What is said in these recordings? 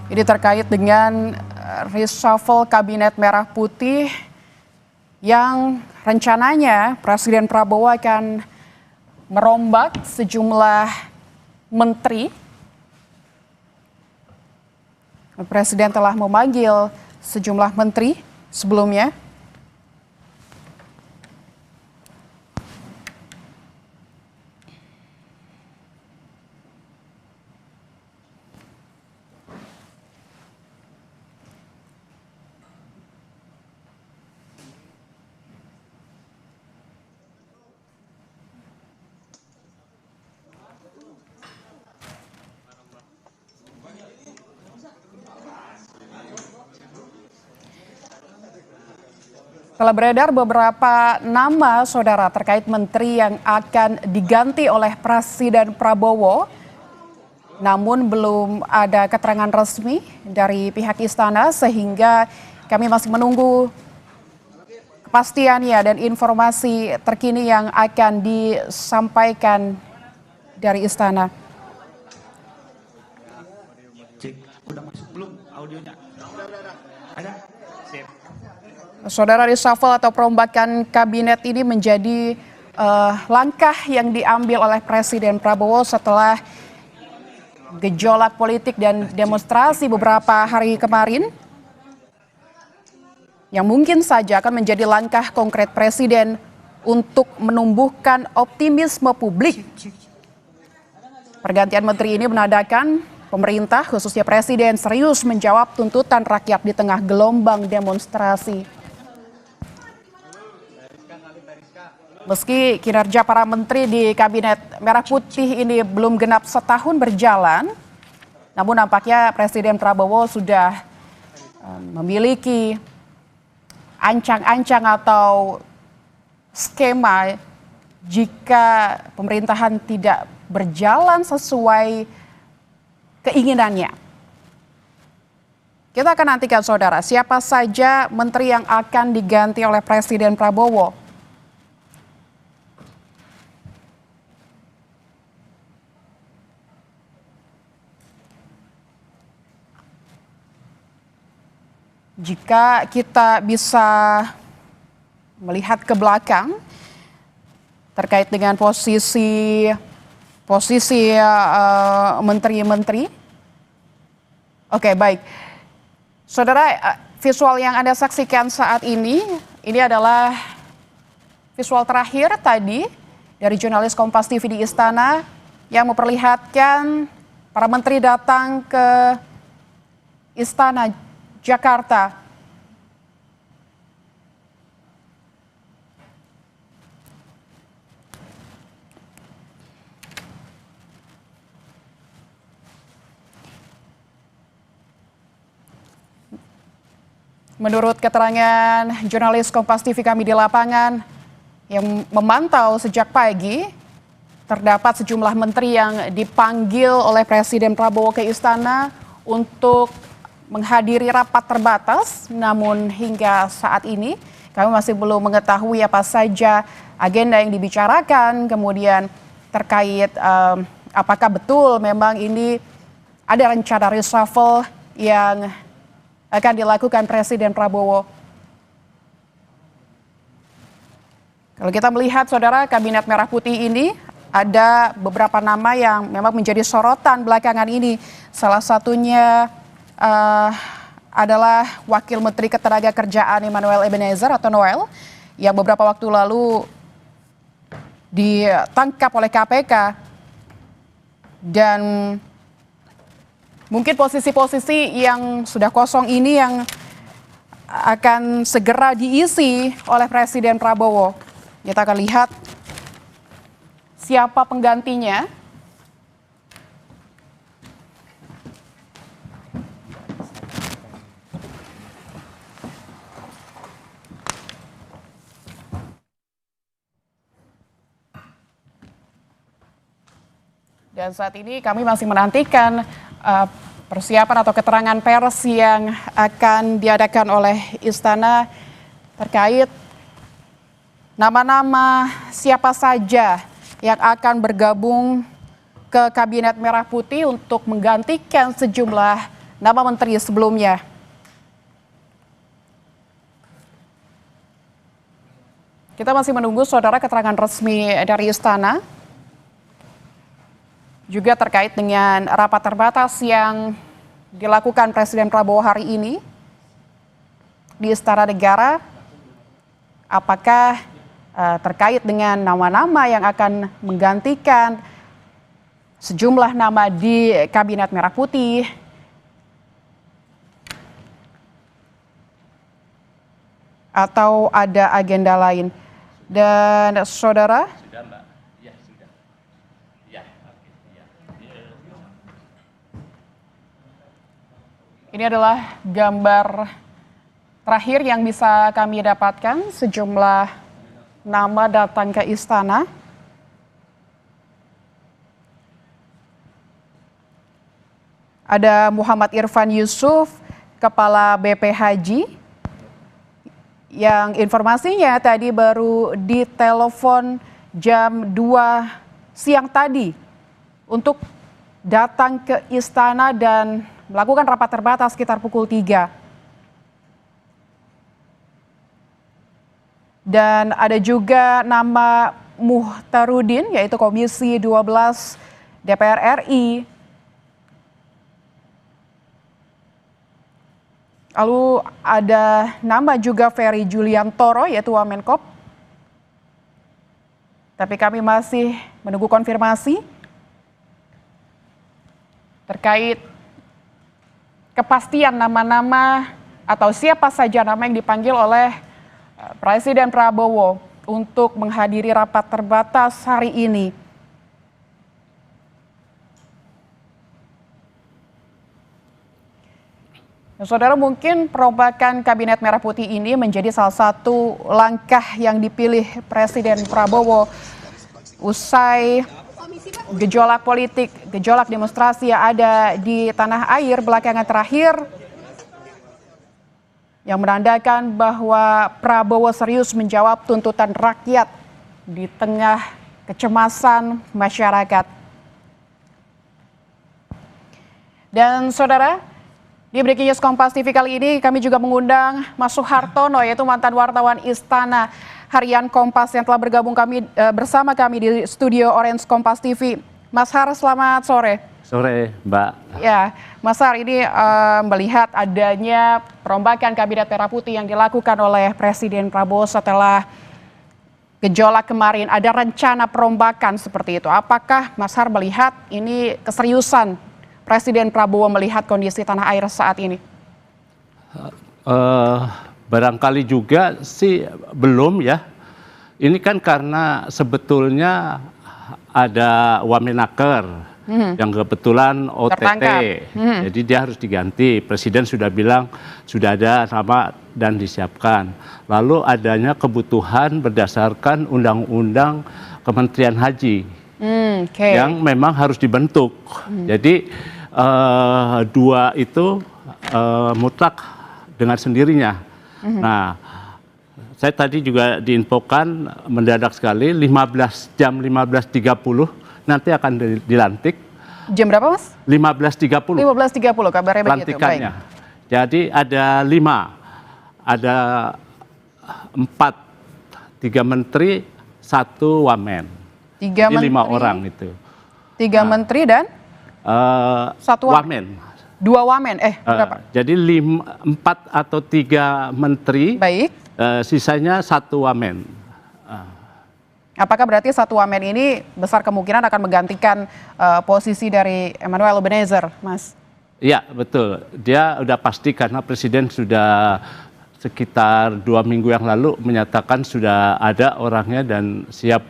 Ini terkait dengan reshuffle Kabinet Merah Putih yang rencananya Presiden Prabowo akan merombak sejumlah menteri. Presiden telah memanggil sejumlah menteri sebelumnya. Telah beredar beberapa nama saudara terkait menteri yang akan diganti oleh Presiden Prabowo. Namun belum ada keterangan resmi dari pihak istana sehingga kami masih menunggu kepastiannya dan informasi terkini yang akan disampaikan dari istana. Cek, udah masuk belum audionya? Ada? Sip. Saudara, reshuffle atau perombakan kabinet ini menjadi langkah yang diambil oleh Presiden Prabowo setelah gejolak politik dan demonstrasi beberapa hari kemarin, yang mungkin saja akan menjadi langkah konkret Presiden untuk menumbuhkan optimisme publik. Pergantian menteri ini menandakan pemerintah, khususnya Presiden, serius menjawab tuntutan rakyat di tengah gelombang demonstrasi. Meski kinerja para menteri di Kabinet Merah Putih ini belum genap setahun berjalan, namun nampaknya Presiden Prabowo sudah memiliki ancang-ancang atau skema jika pemerintahan tidak berjalan sesuai keinginannya. Kita akan nantikan saudara, siapa saja menteri yang akan diganti oleh Presiden Prabowo. Jika kita bisa melihat ke belakang terkait dengan posisi menteri-menteri. Oke, baik. Saudara, visual yang Anda saksikan saat ini adalah visual terakhir tadi dari jurnalis Kompas TV di Istana yang memperlihatkan para menteri datang ke Istana Jakarta. Menurut keterangan jurnalis Kompas TV kami di lapangan yang memantau sejak pagi, terdapat sejumlah menteri yang dipanggil oleh Presiden Prabowo ke istana untuk menghadiri rapat terbatas, namun hingga saat ini kami masih belum mengetahui apa saja agenda yang dibicarakan, kemudian terkait apakah betul memang ini ada rencana reshuffle yang akan dilakukan Presiden Prabowo. Kalau kita melihat saudara, Kabinet Merah Putih ini ada beberapa nama yang memang menjadi sorotan belakangan ini. Salah satunya adalah Wakil Menteri Ketenagakerjaan Emmanuel Ebenezer atau Noel yang beberapa waktu lalu ditangkap oleh KPK, dan mungkin posisi-posisi yang sudah kosong ini yang akan segera diisi oleh Presiden Prabowo. Kita akan lihat siapa penggantinya. Dan saat ini kami masih menantikan persiapan atau keterangan pers yang akan diadakan oleh Istana terkait nama-nama siapa saja yang akan bergabung ke Kabinet Merah Putih untuk menggantikan sejumlah nama menteri sebelumnya. Kita masih menunggu saudara keterangan resmi dari Istana. Juga terkait dengan rapat terbatas yang dilakukan Presiden Prabowo hari ini di Istana Negara. Apakah terkait dengan nama-nama yang akan menggantikan sejumlah nama di Kabinet Merah Putih. Atau ada agenda lain. Dan saudara, ini adalah gambar terakhir yang bisa kami dapatkan, sejumlah nama datang ke istana. Ada Muhammad Irfan Yusuf, Kepala BP Haji, yang informasinya tadi baru ditelepon jam 2 siang tadi untuk datang ke istana dan melakukan rapat terbatas sekitar pukul 3. Dan ada juga nama Muhtarudin, yaitu Komisi 12 DPR RI. Lalu ada nama juga Ferry Juliantoro, yaitu Wamenkop. Tapi kami masih menunggu konfirmasi terkait kepastian nama-nama atau siapa saja nama yang dipanggil oleh Presiden Prabowo untuk menghadiri rapat terbatas hari ini. Saudara, mungkin perombakan Kabinet Merah Putih ini menjadi salah satu langkah yang dipilih Presiden Prabowo usai gejolak politik, gejolak demonstrasi yang ada di tanah air belakangan terakhir, yang menandakan bahwa Prabowo serius menjawab tuntutan rakyat di tengah kecemasan masyarakat. Dan saudara, di Breaking News Kompas TV kali ini kami juga mengundang Mas Suhartono, yaitu mantan wartawan Istana Harian Kompas yang telah bergabung bersama kami di studio Orange Kompas TV. Mas Har, selamat sore. Sore, Mbak. Ya, Mas Har, ini melihat adanya perombakan Kabinet Merah Putih yang dilakukan oleh Presiden Prabowo setelah gejolak kemarin. Ada rencana perombakan seperti itu. Apakah Mas Har melihat ini keseriusan Presiden Prabowo melihat kondisi tanah air saat ini? Barangkali juga sih belum ya. Ini kan karena sebetulnya ada Wamenaker yang kebetulan OTT. Jadi dia harus diganti. Presiden sudah bilang sudah ada nama dan disiapkan. Lalu adanya kebutuhan berdasarkan Undang-Undang Kementerian Haji yang memang harus dibentuk. Jadi dua itu mutlak dengan sendirinya. Nah, saya tadi juga diinfokan mendadak sekali 15:30 nanti akan dilantik. Jam berapa, Mas? 15:30. 15:30 kabarnya begitu. Pelantikannya. Jadi ada 5, ada 4, 3 menteri, 1 wamen. 3 Jadi menteri, 5 orang itu. 3 menteri dan 1 wamen. 2 wamen, berapa? Jadi 4 atau 3 menteri, Baik. Sisanya 1 wamen. Apakah berarti 1 wamen ini besar kemungkinan akan menggantikan posisi dari Emmanuel Ebenezer, Mas? Iya, betul. Dia udah pasti karena Presiden sudah sekitar 2 minggu yang lalu menyatakan sudah ada orangnya dan siap,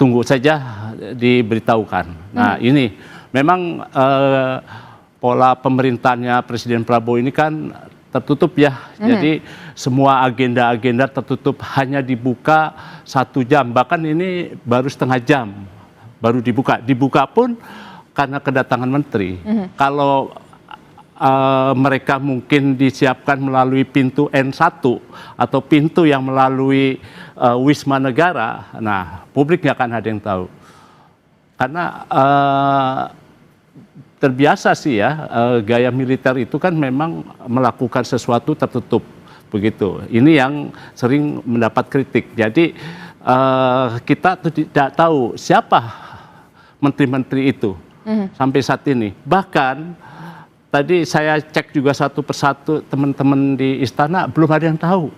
tunggu saja diberitahukan. Nah, ini memang pola pemerintahnya Presiden Prabowo ini kan tertutup ya. Jadi semua agenda-agenda tertutup, hanya dibuka 1 jam. Bahkan ini baru setengah jam baru dibuka. Dibuka pun karena kedatangan menteri. Kalau mereka mungkin disiapkan melalui pintu N1 atau pintu yang melalui Wisma Negara, nah publik nggak akan ada yang tahu. Karena terbiasa sih ya, gaya militer itu kan memang melakukan sesuatu tertutup begitu. Ini yang sering mendapat kritik. Jadi kita tidak tahu siapa menteri-menteri itu sampai saat ini. Bahkan tadi saya cek juga satu persatu teman-teman di istana, belum ada yang tahu.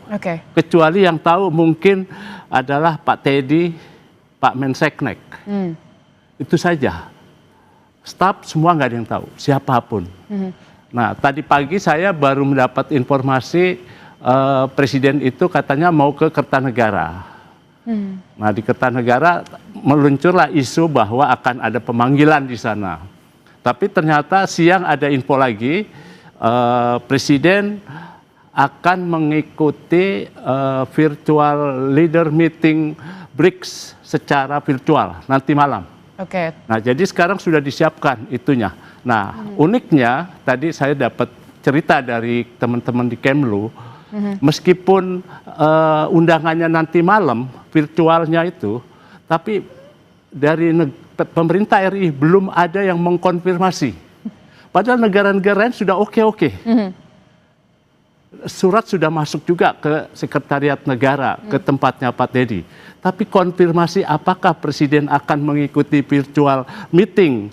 Kecuali yang tahu mungkin adalah Pak Teddy, Pak Menseknek. Itu saja. Staf semua nggak ada yang tahu, siapapun. Nah, tadi pagi saya baru mendapat informasi Presiden itu katanya mau ke Kertanegara. Nah, di Kertanegara meluncurlah isu bahwa akan ada pemanggilan di sana. Tapi ternyata siang ada info lagi, Presiden akan mengikuti virtual leader meeting BRICS secara virtual nanti malam. Nah, jadi sekarang sudah disiapkan itunya. Nah, uniknya tadi saya dapat cerita dari teman-teman di Kemlu, meskipun undangannya nanti malam, virtualnya itu, tapi dari pemerintah RI belum ada yang mengkonfirmasi. Padahal negara-negara lain sudah oke-oke. Surat sudah masuk juga ke Sekretariat Negara, ke tempatnya Pak Teddy. Tapi konfirmasi apakah Presiden akan mengikuti virtual meeting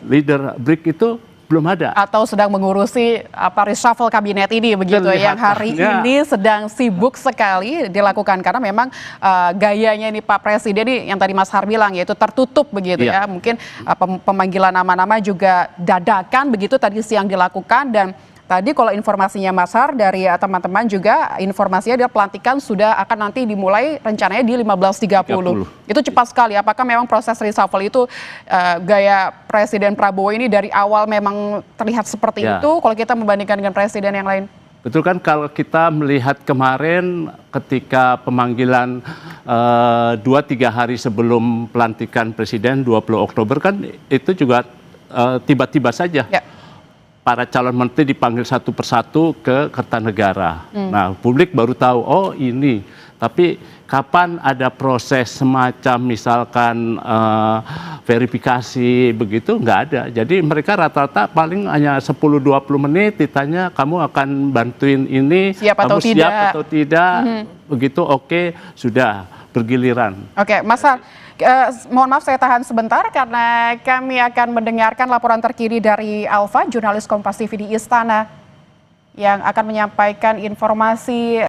leader BRICS itu belum ada. Atau sedang mengurusi reshuffle kabinet ini begitu, yang hari ini sedang sibuk sekali dilakukan karena memang gayanya ini Pak Presiden ini yang tadi Mas Har bilang yaitu tertutup begitu ya. Mungkin pemanggilan nama-nama juga dadakan begitu tadi siang dilakukan, dan tadi kalau informasinya Mas Har dari teman-teman juga informasinya dia pelantikan sudah akan nanti dimulai rencananya di 15.30. Itu cepat sekali. Apakah memang proses reshuffle itu gaya Presiden Prabowo ini dari awal memang terlihat seperti itu kalau kita membandingkan dengan presiden yang lain? Betul kan, kalau kita melihat kemarin ketika pemanggilan 2-3 hari sebelum pelantikan Presiden 20 Oktober kan itu juga tiba-tiba saja. Para calon menteri dipanggil satu persatu ke Kertanegara. Nah, publik baru tahu, oh ini. Tapi kapan ada proses semacam misalkan verifikasi begitu, nggak ada. Jadi mereka rata-rata paling hanya 10-20 menit ditanya, kamu akan bantuin ini, siap kamu atau siap tidak? Atau tidak. Begitu, oke, sudah bergiliran. Mas Har, mohon maaf saya tahan sebentar karena kami akan mendengarkan laporan terkini dari Alfa, jurnalis Kompas TV di Istana yang akan menyampaikan informasi